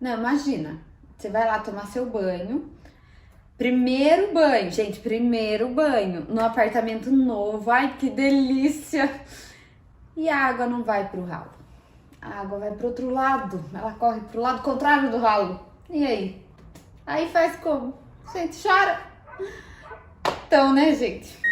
Não, imagina, você vai lá tomar seu banho, primeiro banho, gente, primeiro banho, no apartamento novo, ai que delícia! E a água não vai pro ralo, a água vai pro outro lado, ela corre pro lado contrário do ralo. E aí? Aí faz como? Gente, chora! Então, né, gente?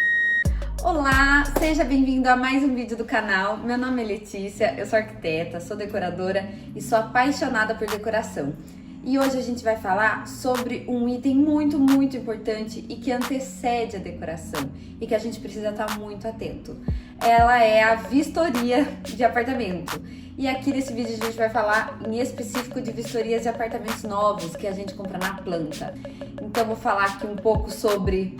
Olá, seja bem-vindo a mais um vídeo do canal. Meu nome é Letícia, eu sou arquiteta, sou decoradora e sou apaixonada por decoração. E hoje a gente vai falar sobre um item muito importante e que antecede a decoração e que a gente precisa estar muito atento. Ela é a vistoria de apartamento. E aqui nesse vídeo a gente vai falar em específico de vistorias de apartamentos novos que a gente compra na planta. Então vou falar aqui um pouco sobre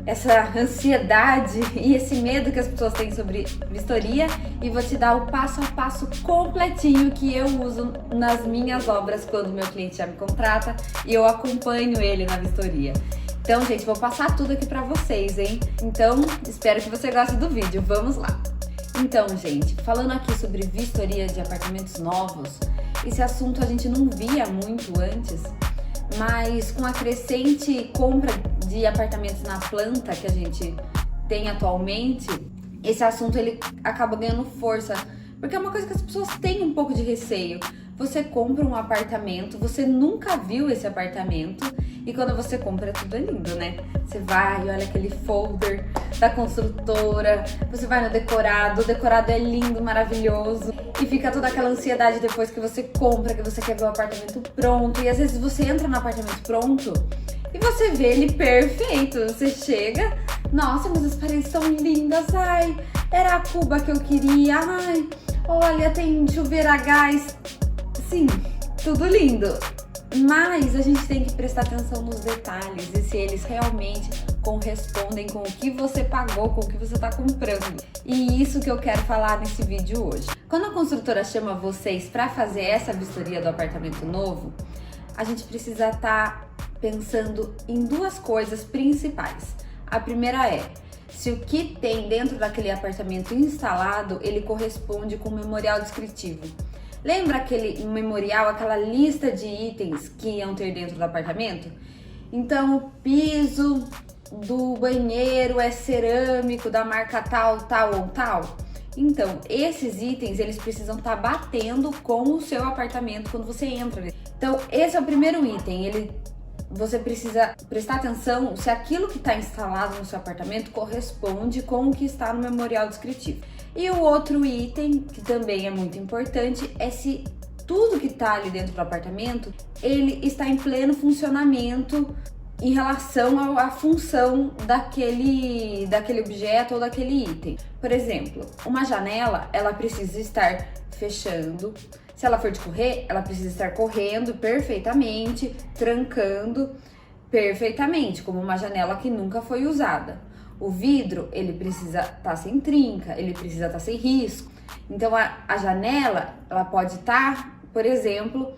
essa ansiedade e esse medo que as pessoas têm sobre vistoria e vou te dar o passo a passo completinho que eu uso nas minhas obras quando o meu cliente já me contrata e eu acompanho ele na vistoria. Então, gente, vou passar tudo aqui pra vocês, hein? Então, espero que você goste do vídeo. Vamos lá! Então, gente, falando aqui sobre vistoria de apartamentos novos, esse assunto a gente não via muito antes, mas com a crescente compra de apartamentos na planta que a gente tem atualmente, esse assunto ele acaba ganhando força, porque é uma coisa que as pessoas têm um pouco de receio. Você compra um apartamento, você nunca viu esse apartamento e quando você compra tudo é lindo, né? Você vai e olha aquele folder da construtora, você vai no decorado, o decorado é lindo, maravilhoso e fica toda aquela ansiedade depois que você compra, que você quer ver o apartamento pronto e às vezes você entra no apartamento pronto e você vê ele perfeito, você chega, nossa, mas as paredes são lindas, ai, era a cuba que eu queria, ai, olha, tem chuveiro a gás, sim, tudo lindo. Mas a gente tem que prestar atenção nos detalhes e se eles realmente correspondem com o que você pagou, com o que você está comprando. E isso que eu quero falar nesse vídeo hoje. Quando a construtora chama vocês para fazer essa vistoria do apartamento novo, a gente precisa estar pensando em duas coisas principais. A primeira é se o que tem dentro daquele apartamento instalado, ele corresponde com o memorial descritivo. Lembra aquele memorial, aquela lista de itens que iam ter dentro do apartamento? Então, o piso do banheiro é cerâmico da marca tal, tal ou tal. Então, esses itens, eles precisam estar batendo com o seu apartamento quando você entra. Então, esse é o primeiro item, você precisa prestar atenção se aquilo que está instalado no seu apartamento corresponde com o que está no memorial descritivo. E o outro item, que também é muito importante, é se tudo que está ali dentro do apartamento, ele está em pleno funcionamento em relação à função daquele objeto ou daquele item. Por exemplo, uma janela, ela precisa estar fechando. Se ela for de correr, ela precisa estar correndo perfeitamente, trancando perfeitamente, como uma janela que nunca foi usada. O vidro, ele precisa estar sem trinca, ele precisa estar sem risco. Então, a janela, ela pode estar, por exemplo,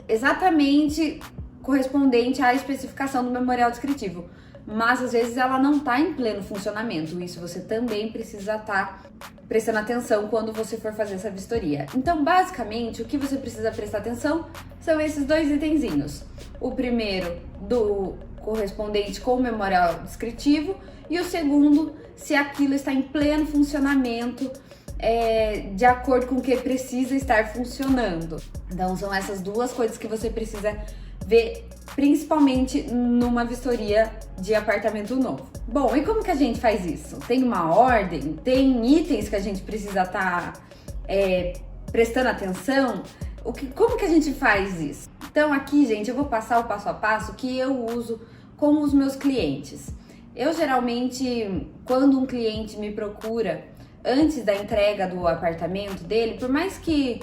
exatamente correspondente à especificação do memorial descritivo. Mas, às vezes, ela não está em pleno funcionamento. Isso você também precisa estar prestando atenção quando você for fazer essa vistoria. Então, basicamente, o que você precisa prestar atenção são esses dois itenzinhos. O primeiro, do correspondente com o memorial descritivo, e o segundo, se aquilo está em pleno funcionamento, de acordo com o que precisa estar funcionando. Então, são essas duas coisas que você precisa ver, principalmente numa vistoria de apartamento novo. Bom, e como que a gente faz isso? Tem uma ordem? Tem itens que a gente precisa estar prestando atenção? Como que a gente faz isso? Então aqui, gente, eu vou passar o passo a passo que eu uso com os meus clientes. Eu geralmente, quando um cliente me procura antes da entrega do apartamento dele, por mais que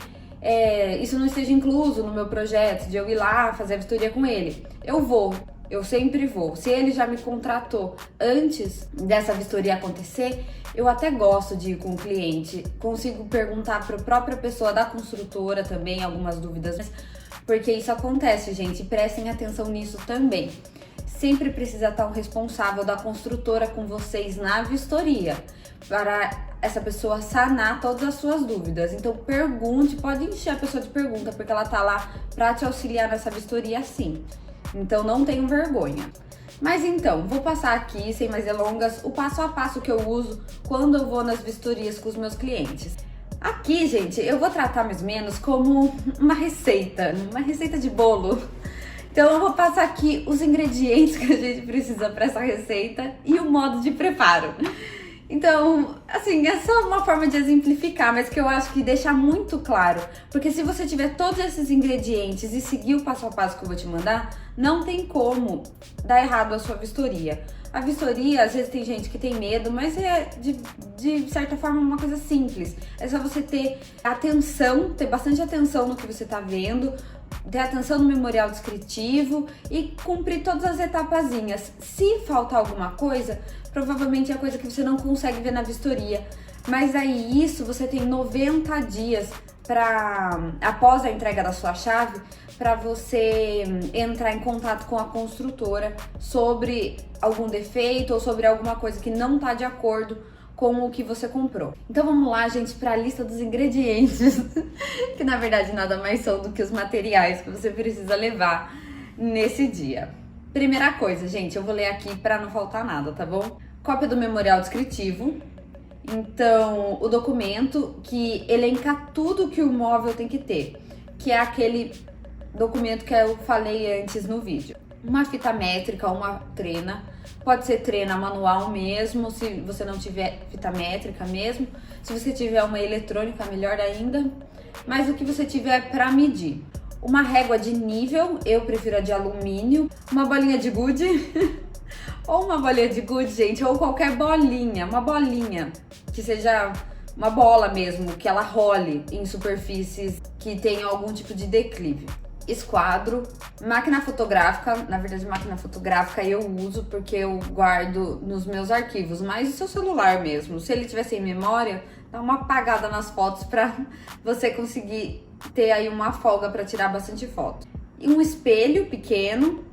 isso não esteja incluso no meu projeto de eu ir lá fazer a vistoria com ele, eu sempre vou. Se ele já me contratou antes dessa vistoria acontecer, eu até gosto de ir com o cliente, consigo perguntar para a própria pessoa da construtora também algumas dúvidas, porque isso acontece, gente, prestem atenção nisso também. Sempre precisa estar um responsável da construtora com vocês na vistoria, para essa pessoa sanar todas as suas dúvidas. Então pergunte, pode encher a pessoa de pergunta, porque ela tá lá pra te auxiliar nessa vistoria sim. Então não tenham vergonha. Mas então, vou passar aqui, sem mais delongas, o passo a passo que eu uso quando eu vou nas vistorias com os meus clientes. Aqui, gente, eu vou tratar mais ou menos como uma receita de bolo. Então eu vou passar aqui os ingredientes que a gente precisa para essa receita e o modo de preparo. Então, assim, é só uma forma de exemplificar, mas que eu acho que deixa muito claro. Porque se você tiver todos esses ingredientes e seguir o passo a passo que eu vou te mandar, não tem como dar errado a sua vistoria. A vistoria, às vezes tem gente que tem medo, mas é de certa forma uma coisa simples. É só você ter atenção, ter bastante atenção no que você tá vendo, ter atenção no memorial descritivo e cumprir todas as etapazinhas. Se faltar alguma coisa, provavelmente é coisa que você não consegue ver na vistoria. Mas aí isso você tem 90 dias após a entrega da sua chave, para você entrar em contato com a construtora sobre algum defeito ou sobre alguma coisa que não tá de acordo com o que você comprou. Então vamos lá, gente, para a lista dos ingredientes, que na verdade nada mais são do que os materiais que você precisa levar nesse dia. Primeira coisa, gente, eu vou ler aqui para não faltar nada, tá bom? Cópia do memorial descritivo. Então, o documento que elenca tudo que o móvel tem que ter, que é aquele documento que eu falei antes no vídeo. Uma fita métrica, uma trena, pode ser trena manual mesmo, se você não tiver fita métrica mesmo. Se você tiver uma eletrônica, melhor ainda. Mas o que você tiver para medir. Uma régua de nível, eu prefiro a de alumínio. Uma bolinha de gude, ou uma bolinha de gude, gente, ou qualquer bolinha, uma bolinha que seja uma bola mesmo, que ela role em superfícies que tenham algum tipo de declive. Esquadro, máquina fotográfica, na verdade máquina fotográfica eu uso porque eu guardo nos meus arquivos, mas o seu celular mesmo, se ele tiver sem memória, dá uma apagada nas fotos para você conseguir ter aí uma folga para tirar bastante foto. E um espelho pequeno,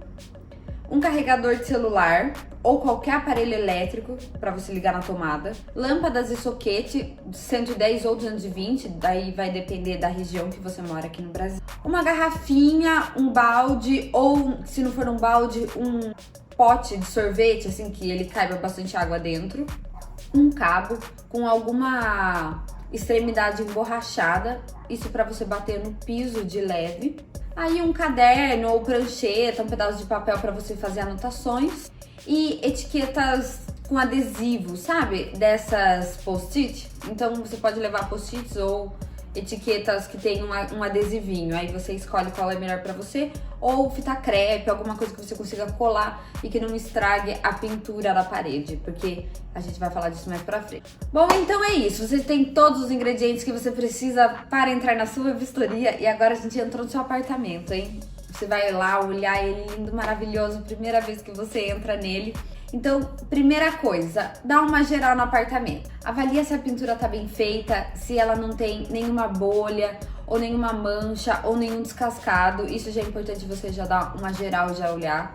um carregador de celular ou qualquer aparelho elétrico para você ligar na tomada, lâmpadas e soquete 110 ou 220, daí vai depender da região que você mora aqui no Brasil. Uma garrafinha, um balde ou, se não for um balde, um pote de sorvete, assim, que ele caiba bastante água dentro. Um cabo com alguma extremidade emborrachada, isso para você bater no piso de leve. Aí um caderno ou prancheta, um pedaço de papel para você fazer anotações. E etiquetas com adesivo, sabe? Dessas post-it. Então você pode levar post-its ou etiquetas que tem um adesivinho. Aí você escolhe qual é melhor pra você. Ou fita crepe, alguma coisa que você consiga colar e que não estrague a pintura da parede. Porque a gente vai falar disso mais pra frente. Bom, então é isso. Você tem todos os ingredientes que você precisa para entrar na sua vistoria. E agora a gente entrou no seu apartamento, hein? Você vai lá olhar ele lindo, maravilhoso, primeira vez que você entra nele. Então, primeira coisa, dá uma geral no apartamento. Avalia se a pintura tá bem feita, se ela não tem nenhuma bolha, ou nenhuma mancha, ou nenhum descascado. Isso já é importante você já dar uma geral, já olhar.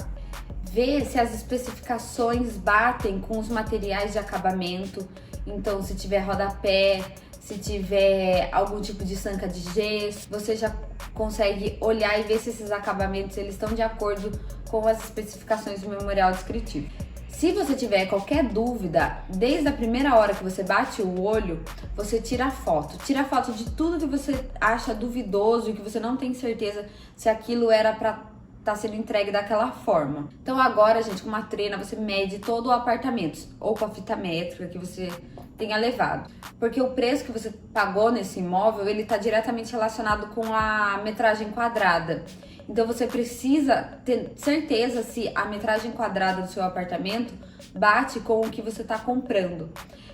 Ver se as especificações batem com os materiais de acabamento. Então, se tiver rodapé, se tiver algum tipo de sanca de gesso, você já consegue olhar e ver se esses acabamentos eles estão de acordo com as especificações do memorial descritivo. Se você tiver qualquer dúvida, desde a primeira hora que você bate o olho, você tira foto. Tira foto de tudo que você acha duvidoso e que você não tem certeza se aquilo era para tá sendo entregue daquela forma. Então agora, gente, com uma trena, você mede todo o apartamento, ou com a fita métrica que você tenha levado. Porque o preço que você pagou nesse imóvel, ele tá diretamente relacionado com a metragem quadrada. Então você precisa ter certeza se a metragem quadrada do seu apartamento bate com o que você tá comprando.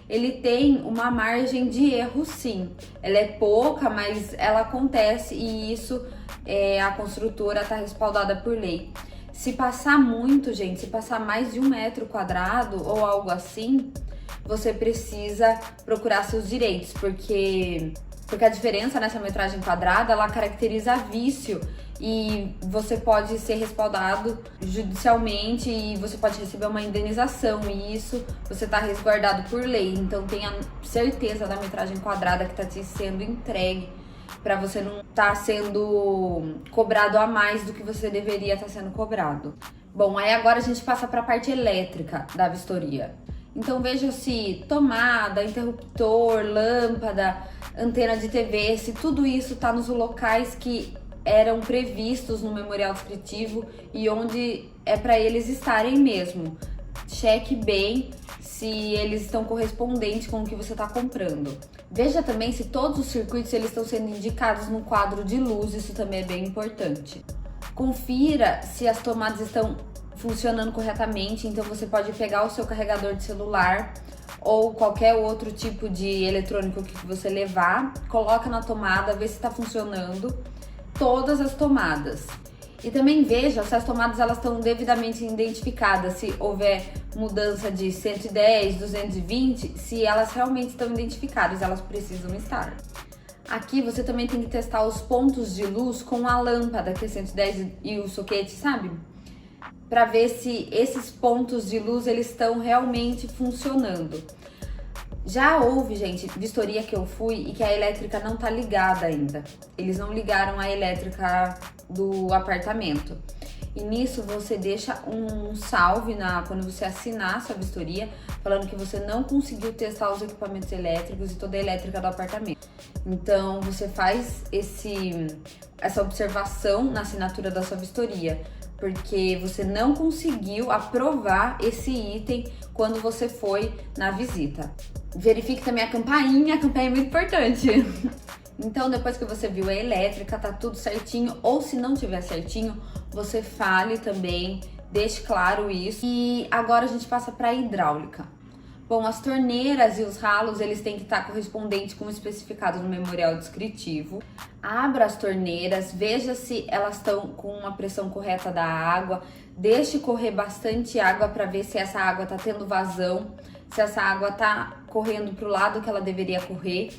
Ele tem uma margem de erro, sim. Ela é pouca, mas ela acontece e isso a construtora tá respaldada por lei. Se passar muito, gente, se passar mais de 1 metro quadrado ou algo assim, você precisa procurar seus direitos, porque a diferença nessa metragem quadrada, ela caracteriza vício e você pode ser respaldado judicialmente e você pode receber uma indenização, e isso você está resguardado por lei. Então tenha certeza da metragem quadrada que está te sendo entregue, para você não estar sendo cobrado a mais do que você deveria estar sendo cobrado. Bom, aí agora a gente passa para a parte elétrica da vistoria. Então veja se tomada, interruptor, lâmpada, antena de TV, se tudo isso está nos locais que eram previstos no memorial descritivo e onde é para eles estarem mesmo. Cheque bem se eles estão correspondentes com o que você está comprando. Veja também se todos os circuitos eles estão sendo indicados no quadro de luz, isso também é bem importante. Confira se as tomadas estão funcionando corretamente, então você pode pegar o seu carregador de celular ou qualquer outro tipo de eletrônico que você levar, coloca na tomada, vê se está funcionando, todas as tomadas. E também veja se as tomadas elas estão devidamente identificadas, se houver mudança de 110, 220, se elas realmente estão identificadas, elas precisam estar. Aqui você também tem que testar os pontos de luz com a lâmpada, que é 110 e o soquete, sabe? Para ver se esses pontos de luz eles estão realmente funcionando. Já houve, gente, vistoria que eu fui e que a elétrica não tá ligada ainda. Eles não ligaram a elétrica do apartamento. E nisso você deixa um salve quando você assinar a sua vistoria, falando que você não conseguiu testar os equipamentos elétricos e toda a elétrica do apartamento. Então você faz essa observação na assinatura da sua vistoria, porque você não conseguiu aprovar esse item quando você foi na visita. Verifique também a campainha é muito importante. Então, depois que você viu a elétrica, tá tudo certinho, ou se não tiver certinho, você fale também, deixe claro isso. E agora a gente passa para a hidráulica. Bom, as torneiras e os ralos, eles têm que estar correspondentes com o especificado no memorial descritivo. Abra as torneiras, veja se elas estão com uma pressão correta da água, deixe correr bastante água para ver se essa água está tendo vazão, se essa água está correndo para o lado que ela deveria correr.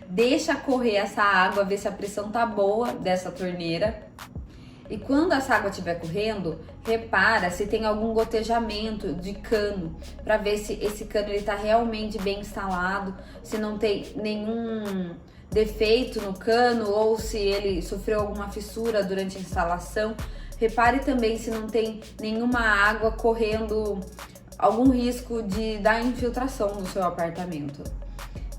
Deixa correr essa água, ver se a pressão tá boa dessa torneira. E quando essa água estiver correndo, repara se tem algum gotejamento de cano, para ver se esse cano ele tá realmente bem instalado, se não tem nenhum defeito no cano ou se ele sofreu alguma fissura durante a instalação. Repare também se não tem nenhuma água correndo, algum risco de dar infiltração no seu apartamento.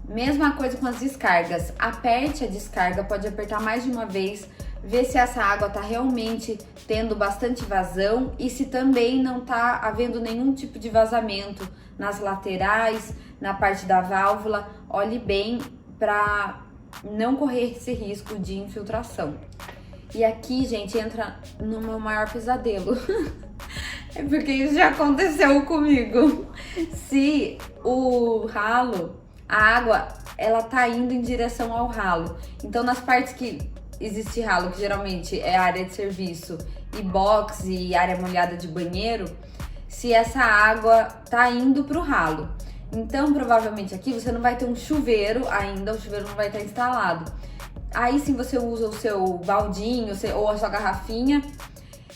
Mesma coisa com as descargas. Aperte a descarga, pode apertar mais de uma vez, ver se essa água está realmente tendo bastante vazão e se também não está havendo nenhum tipo de vazamento nas laterais, na parte da válvula. Olhe bem para não correr esse risco de infiltração. E aqui, gente, entra no meu maior pesadelo. É porque isso já aconteceu comigo. Se o ralo, a água, ela tá indo em direção ao ralo. Então, nas partes que existe ralo, que geralmente é área de serviço e box e área molhada de banheiro, se essa água tá indo pro ralo. Então, provavelmente aqui você não vai ter um chuveiro ainda, o chuveiro não vai estar instalado. Aí sim você usa o seu baldinho ou a sua garrafinha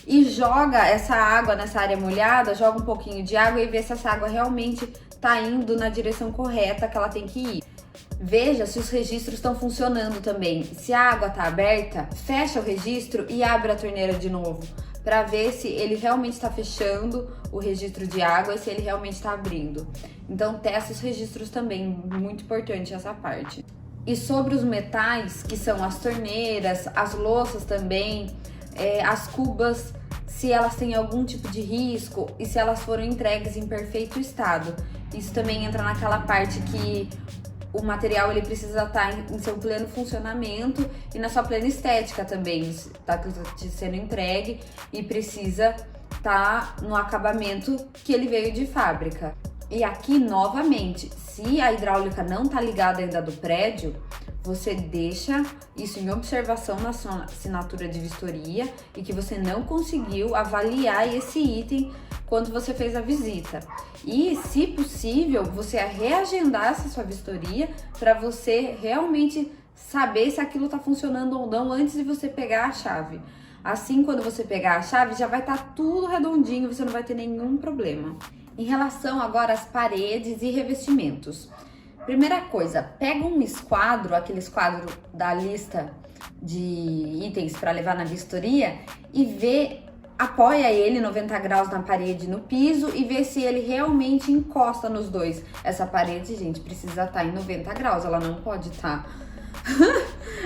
e joga essa água nessa área molhada, joga um pouquinho de água e vê se essa água realmente tá indo na direção correta que ela tem que ir. Veja se os registros estão funcionando também. Se a água tá aberta, fecha o registro e abre a torneira de novo, para ver se ele realmente está fechando o registro de água e se ele realmente está abrindo. Então testa os registros também, muito importante essa parte. E sobre os metais, que são as torneiras, as louças também, as cubas, se elas têm algum tipo de risco e se elas foram entregues em perfeito estado. Isso também entra naquela parte que o material ele precisa estar em seu pleno funcionamento e na sua plena estética também. Está sendo entregue e precisa estar no acabamento que ele veio de fábrica. E aqui, novamente, se a hidráulica não está ligada ainda do prédio, você deixa isso em observação na sua assinatura de vistoria e que você não conseguiu avaliar esse item quando você fez a visita. E, se possível, você reagendar essa sua vistoria para você realmente saber se aquilo está funcionando ou não antes de você pegar a chave. Assim, quando você pegar a chave, já vai estar tudo redondinho, você não vai ter nenhum problema. Em relação agora às paredes e revestimentos. Primeira coisa, pega um esquadro, aquele esquadro da lista de itens para levar na vistoria e apoia ele 90 graus na parede, no piso e vê se ele realmente encosta nos dois. Essa parede, gente, precisa estar em 90 graus, ela não pode estar...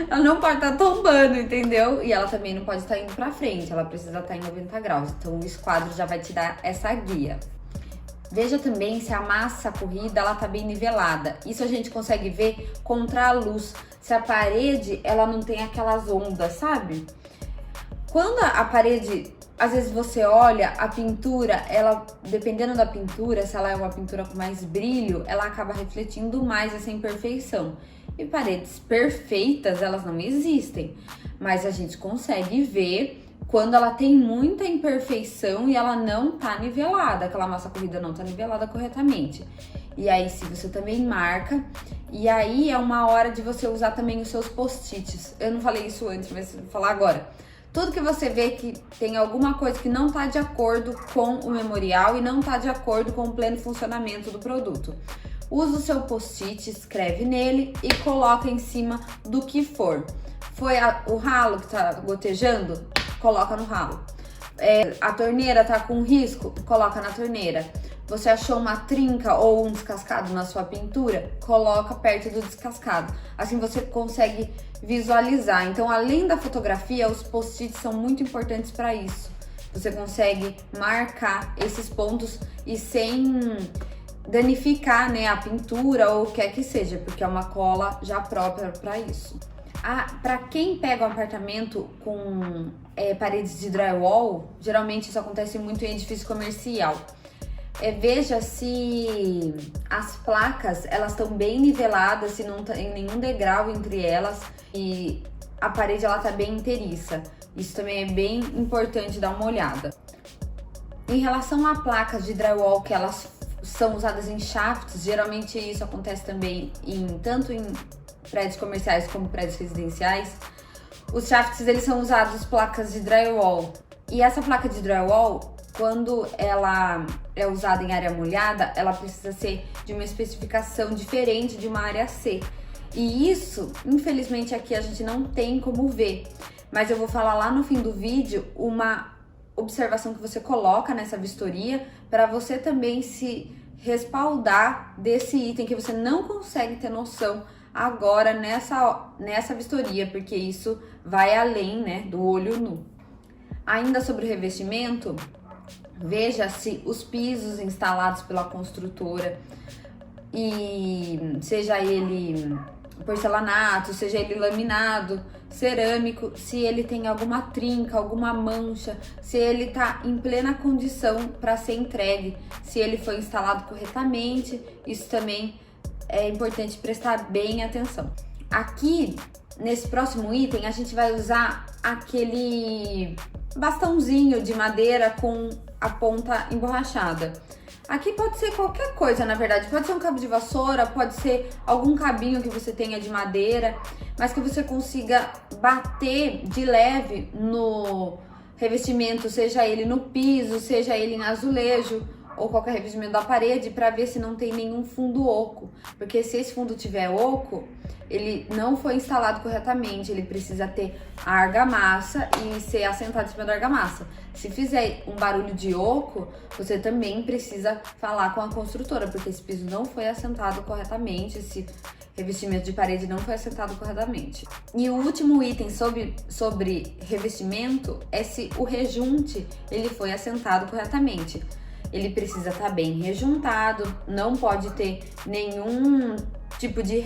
ela não pode estar tombando, entendeu? E ela também não pode estar indo pra frente, ela precisa estar em 90 graus. Então o esquadro já vai te dar essa guia. Veja também se a massa corrida ela tá bem nivelada. Isso a gente consegue ver contra a luz. Se a parede ela não tem aquelas ondas, sabe? Quando a parede, às vezes você olha a pintura, ela, dependendo da pintura, se ela é uma pintura com mais brilho, ela acaba refletindo mais essa imperfeição. E paredes perfeitas, elas não existem, mas a gente consegue ver quando ela tem muita imperfeição e ela não tá nivelada, aquela massa corrida não tá nivelada corretamente. E aí, se você também marca, e aí é uma hora de você usar também os seus post-its. Eu não falei isso antes, mas vou falar agora. Tudo que você vê que tem alguma coisa que não tá de acordo com o memorial e não tá de acordo com o pleno funcionamento do produto. Usa o seu post-it, escreve nele e coloca em cima do que for. Foi o ralo que tá gotejando? Coloca no ralo. A torneira tá com risco? Coloca na torneira. Você achou uma trinca ou um descascado na sua pintura? Coloca perto do descascado. Assim você consegue visualizar. Então, além da fotografia, os post-its são muito importantes para isso. Você consegue marcar esses pontos e sem danificar, né, a pintura ou o que quer que seja, porque é uma cola já própria para isso. Para quem pega um apartamento com paredes de drywall, geralmente isso acontece muito em edifício comercial. Veja se as placas elas estão bem niveladas, se não tem nenhum degrau entre elas e a parede ela tá bem inteiriça. Isso também é bem importante dar uma olhada. Em relação a placas de drywall que elas são usadas em shafts, geralmente isso acontece também tanto em prédios comerciais como prédios residenciais. Os shafts eles são usados placas de drywall. E essa placa de drywall, quando ela é usada em área molhada, ela precisa ser de uma especificação diferente de uma área C. E isso, infelizmente, aqui a gente não tem como ver. Mas eu vou falar lá no fim do vídeo uma observação que você coloca nessa vistoria para você também se respaldar desse item que você não consegue ter noção agora nessa vistoria, porque isso vai além, né, do olho nu. Ainda sobre o revestimento, veja se os pisos instalados pela construtora, e seja ele porcelanato, seja ele laminado, cerâmico, se ele tem alguma trinca, alguma mancha, se ele tá em plena condição para ser entregue, se ele foi instalado corretamente, isso também é importante prestar bem atenção. Aqui, nesse próximo item, a gente vai usar aquele bastãozinho de madeira com a ponta emborrachada. Aqui pode ser qualquer coisa, na verdade. Pode ser um cabo de vassoura, pode ser algum cabinho que você tenha de madeira, mas que você consiga bater de leve no revestimento, seja ele no piso, seja ele em azulejo ou qualquer revestimento da parede, para ver se não tem nenhum fundo oco. Porque se esse fundo tiver oco, ele não foi instalado corretamente, ele precisa ter a argamassa e ser assentado em cima da argamassa. Se fizer um barulho de oco, você também precisa falar com a construtora, porque esse piso não foi assentado corretamente, esse revestimento de parede não foi assentado corretamente. E o último item sobre revestimento é se o rejunte ele foi assentado corretamente. Ele precisa estar bem rejuntado, não pode ter nenhum tipo de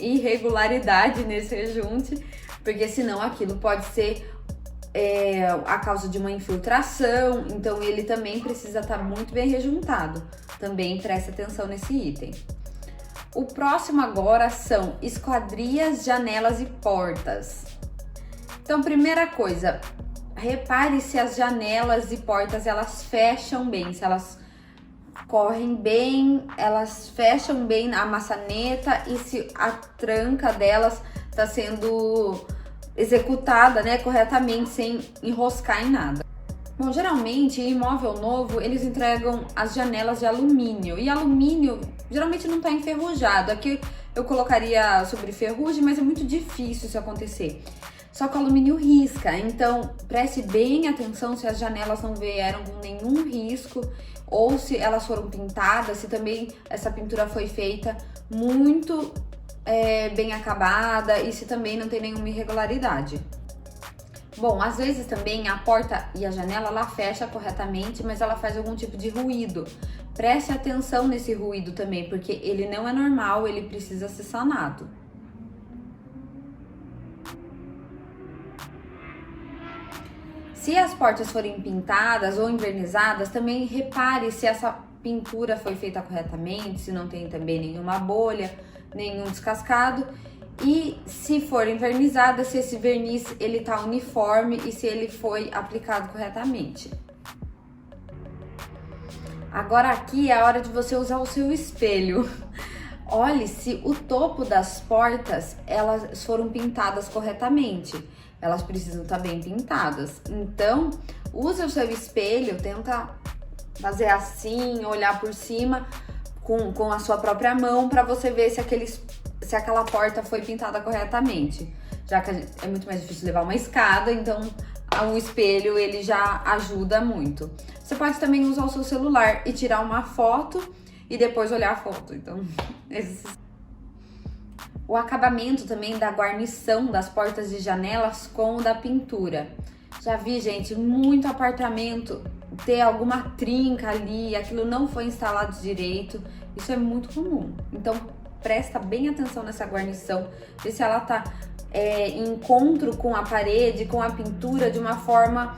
irregularidade nesse rejunte, porque senão aquilo pode ser a causa de uma infiltração, então ele também precisa estar muito bem rejuntado. Também presta atenção nesse item. O próximo agora são esquadrias, janelas e portas. Então, primeira coisa, repare se as janelas e portas elas fecham bem, se elas correm bem, elas fecham bem a maçaneta e se a tranca delas está sendo executada, né, corretamente, sem enroscar em nada. Bom, geralmente em imóvel novo eles entregam as janelas de alumínio, e alumínio geralmente não está enferrujado. Aqui eu colocaria sobre ferrugem, mas é muito difícil isso acontecer. Só que o alumínio risca, então preste bem atenção se as janelas não vieram com nenhum risco ou se elas foram pintadas, se também essa pintura foi feita muito bem acabada e se também não tem nenhuma irregularidade. Bom, às vezes também a porta e a janela ela fecha corretamente, mas ela faz algum tipo de ruído. Preste atenção nesse ruído também, porque ele não é normal, ele precisa ser sanado. Se as portas forem pintadas ou envernizadas, também repare se essa pintura foi feita corretamente, se não tem também nenhuma bolha, nenhum descascado. E se for envernizada, se esse verniz ele tá uniforme e se ele foi aplicado corretamente. Agora aqui é a hora de você usar o seu espelho. Olhe se o topo das portas elas foram pintadas corretamente. Elas precisam estar bem pintadas. Então, usa o seu espelho, tenta fazer assim, olhar por cima com a sua própria mão para você ver se aquela porta foi pintada corretamente. Já que é muito mais difícil levar uma escada, então o espelho ele já ajuda muito. Você pode também usar o seu celular e tirar uma foto e depois olhar a foto. Então, o acabamento também da guarnição das portas e janelas com o da pintura. Já vi, gente, muito apartamento ter alguma trinca ali, aquilo não foi instalado direito. Isso é muito comum. Então, presta bem atenção nessa guarnição, vê se ela tá em encontro com a parede, com a pintura de uma forma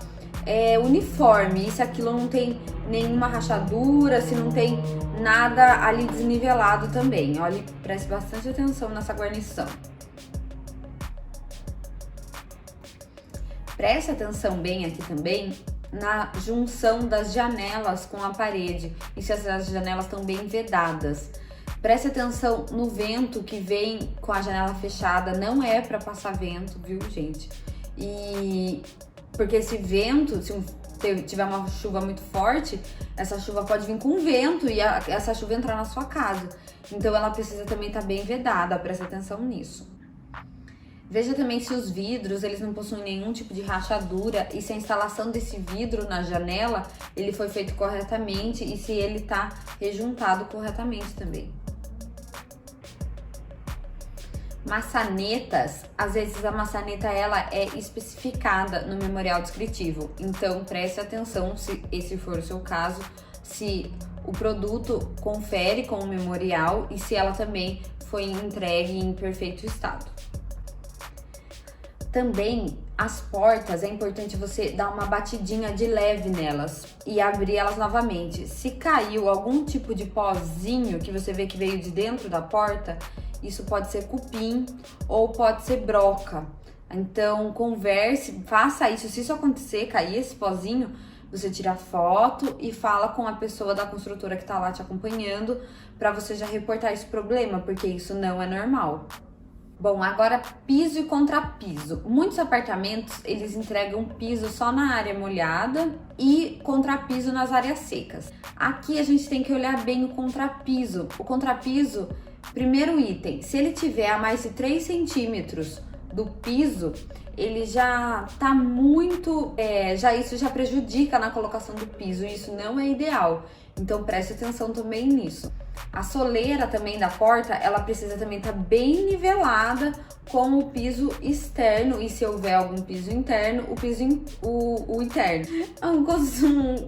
uniforme, e se aquilo não tem nenhuma rachadura, se não tem nada ali desnivelado também. Olha, preste bastante atenção nessa guarnição. Preste atenção bem aqui também na junção das janelas com a parede e se as janelas estão bem vedadas. Preste atenção no vento que vem com a janela fechada, não é para passar vento, viu, gente? E porque esse vento, se tiver uma chuva muito forte, essa chuva pode vir com vento e essa chuva entrar na sua casa. Então ela precisa também estar bem vedada, preste atenção nisso. Veja também se os vidros, eles não possuem nenhum tipo de rachadura e se a instalação desse vidro na janela, ele foi feito corretamente e se ele tá rejuntado corretamente também. Maçanetas, às vezes a maçaneta ela é especificada no memorial descritivo, então preste atenção se esse for o seu caso, se o produto confere com o memorial e se ela também foi entregue em perfeito estado. Também as portas, é importante você dar uma batidinha de leve nelas e abrir elas novamente. Se caiu algum tipo de pozinho que você vê que veio de dentro da porta, isso pode ser cupim ou pode ser broca. Então converse, faça isso. Se isso acontecer, cair esse pozinho, você tira foto e fala com a pessoa da construtora que tá lá te acompanhando para você já reportar esse problema, porque isso não é normal. Bom, agora piso e contrapiso. Muitos apartamentos, eles entregam piso só na área molhada e contrapiso nas áreas secas. Aqui a gente tem que olhar bem o contrapiso. O contrapiso, primeiro item, se ele tiver a mais de 3 centímetros do piso, ele já tá muito, isso já prejudica na colocação do piso, e isso não é ideal. Então preste atenção também nisso. A soleira também da porta, ela precisa também estar bem nivelada com o piso externo, e se houver algum piso interno, o interno.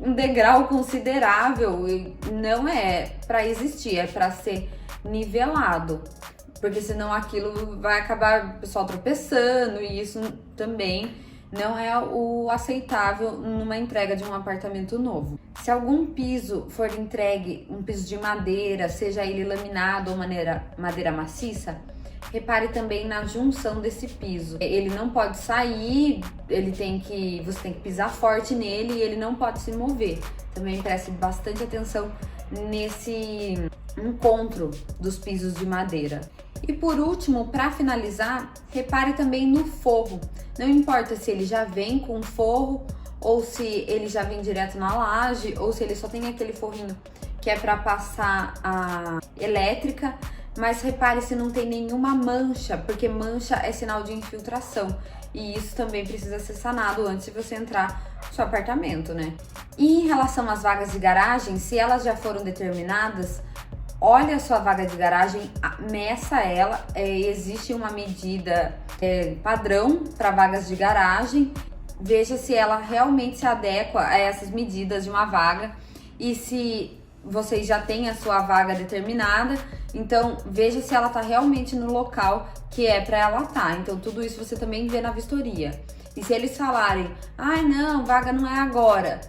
Um degrau considerável não é para existir, é para ser nivelado, porque senão aquilo vai acabar o pessoal tropeçando, e isso também não é o aceitável numa entrega de um apartamento novo. Se algum piso for entregue, um piso de madeira, seja ele laminado ou madeira maciça, repare também na junção desse piso. Ele não pode sair, você tem que pisar forte nele e ele não pode se mover. Também preste bastante atenção nesse encontro dos pisos de madeira. E por último, para finalizar, repare também no forro. Não importa se ele já vem com forro, ou se ele já vem direto na laje, ou se ele só tem aquele forrinho que é para passar a elétrica, mas repare se não tem nenhuma mancha, porque mancha é sinal de infiltração. E isso também precisa ser sanado antes de você entrar no seu apartamento, né? E em relação às vagas de garagem, se elas já foram determinadas, olha a sua vaga de garagem, meça ela. Existe uma medida padrão para vagas de garagem. Veja se ela realmente se adequa a essas medidas de uma vaga. E se vocês já têm a sua vaga determinada, então veja se ela está realmente no local que é para ela estar. Então tudo isso você também vê na vistoria. E se eles falarem, ai não, vaga não é agora,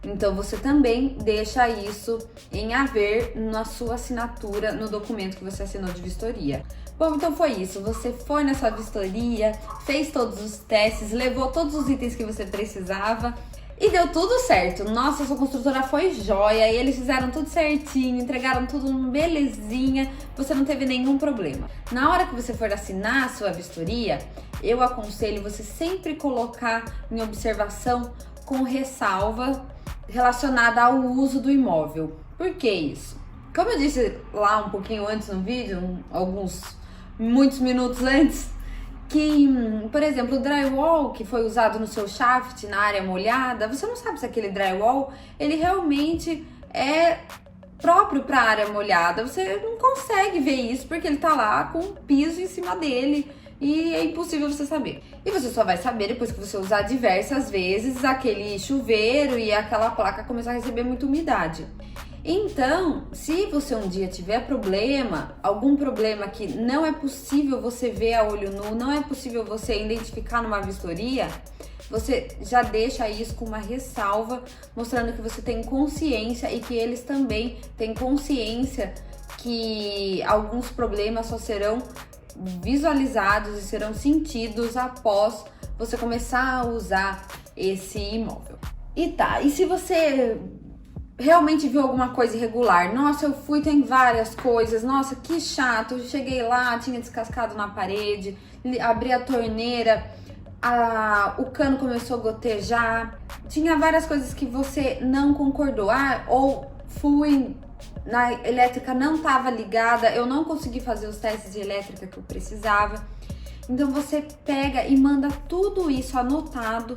então você também deixa isso em haver na sua assinatura no documento que você assinou de vistoria. Bom, então foi isso. Você foi nessa vistoria, fez todos os testes, levou todos os itens que você precisava e deu tudo certo. Nossa, sua construtora foi joia e eles fizeram tudo certinho, entregaram tudo belezinha, você não teve nenhum problema. Na hora que você for assinar a sua vistoria, eu aconselho você sempre colocar em observação com ressalva relacionada ao uso do imóvel. Por que isso? Como eu disse lá um pouquinho antes no vídeo, muitos minutos antes, que, por exemplo, o drywall que foi usado no seu shaft na área molhada, você não sabe se aquele drywall ele realmente é próprio para a área molhada. Você não consegue ver isso porque ele tá lá com o piso em cima dele e é impossível você saber. E você só vai saber depois que você usar diversas vezes aquele chuveiro e aquela placa começar a receber muita umidade. Então, se você um dia tiver problema, algum problema que não é possível você ver a olho nu, não é possível você identificar numa vistoria, você já deixa isso com uma ressalva, mostrando que você tem consciência e que eles também têm consciência que alguns problemas só serão visualizados e serão sentidos após você começar a usar esse imóvel. E se você realmente viu alguma coisa irregular, nossa, eu fui, tem várias coisas, nossa, que chato, eu cheguei lá, tinha descascado na parede, abri a torneira, o cano começou a gotejar, tinha várias coisas que você não concordou, ou fui na elétrica, não estava ligada, eu não consegui fazer os testes de elétrica que eu precisava. Então você pega e manda tudo isso anotado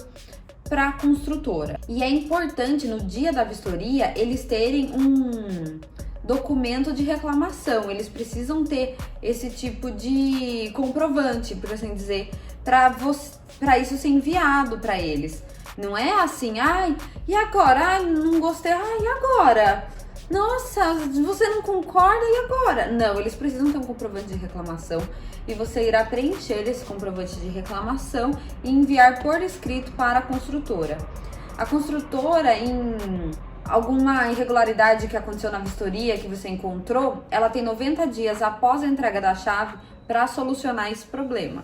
para a construtora. E é importante no dia da vistoria eles terem um documento de reclamação. Eles precisam ter esse tipo de comprovante, por assim dizer, para isso ser enviado para eles. Não é assim, ai, e agora? Ai, não gostei, ai, e agora? Nossa, você não concorda, e agora? Não, eles precisam ter um comprovante de reclamação e você irá preencher esse comprovante de reclamação e enviar por escrito para a construtora. A construtora, em alguma irregularidade que aconteceu na vistoria que você encontrou, ela tem 90 dias após a entrega da chave para solucionar esse problema.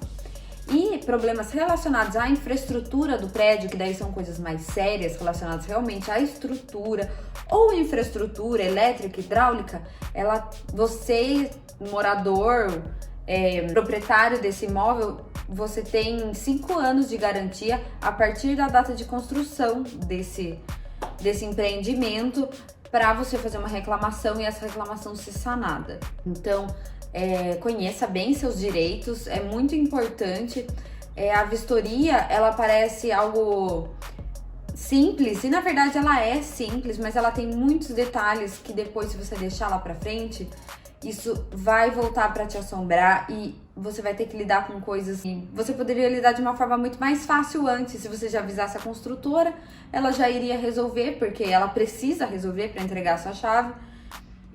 E problemas relacionados à infraestrutura do prédio, que daí são coisas mais sérias, relacionadas realmente à estrutura ou infraestrutura elétrica, hidráulica, você, morador, proprietário desse imóvel, você tem 5 anos de garantia a partir da data de construção desse empreendimento para você fazer uma reclamação e essa reclamação ser sanada. Então, conheça bem seus direitos, é muito importante. A vistoria, ela parece algo simples, e na verdade ela é simples, mas ela tem muitos detalhes que depois, se você deixar lá pra frente, isso vai voltar pra te assombrar e você vai ter que lidar com coisas que você poderia lidar de uma forma muito mais fácil antes. Se você já avisasse a construtora, ela já iria resolver, porque ela precisa resolver para entregar a sua chave.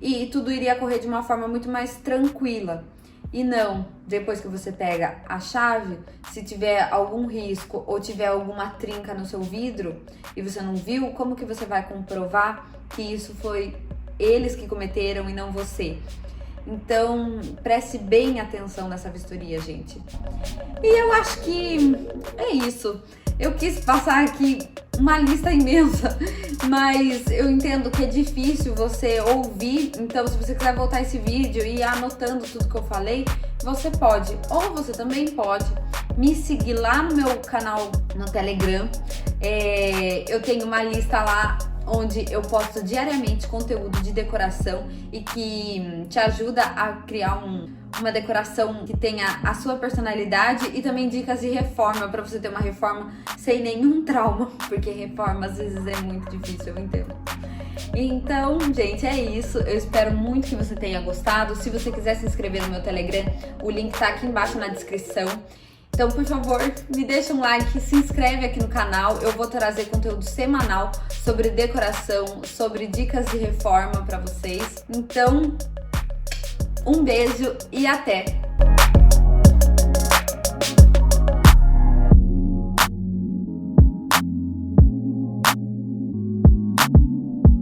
E tudo iria correr de uma forma muito mais tranquila. E não, depois que você pega a chave, se tiver algum risco ou tiver alguma trinca no seu vidro e você não viu, como que você vai comprovar que isso foi eles que cometeram e não você? Então, preste bem atenção nessa vistoria, gente. E eu acho que é isso. Eu quis passar aqui uma lista imensa, mas eu entendo que é difícil você ouvir. Então, se você quiser voltar esse vídeo e ir anotando tudo que eu falei, você pode, ou você também pode me seguir lá no meu canal no Telegram. Eu tenho uma lista lá onde eu posto diariamente conteúdo de decoração e que te ajuda a criar uma decoração que tenha a sua personalidade, e também dicas de reforma para você ter uma reforma sem nenhum trauma, porque reforma às vezes é muito difícil, eu entendo. Então, gente, é isso. Eu espero muito que você tenha gostado. Se você quiser se inscrever no meu Telegram, o link tá aqui embaixo na descrição. Então, por favor, me deixa um like, se inscreve aqui no canal. Eu vou trazer conteúdo semanal sobre decoração, sobre dicas de reforma para vocês. Então, um beijo e até!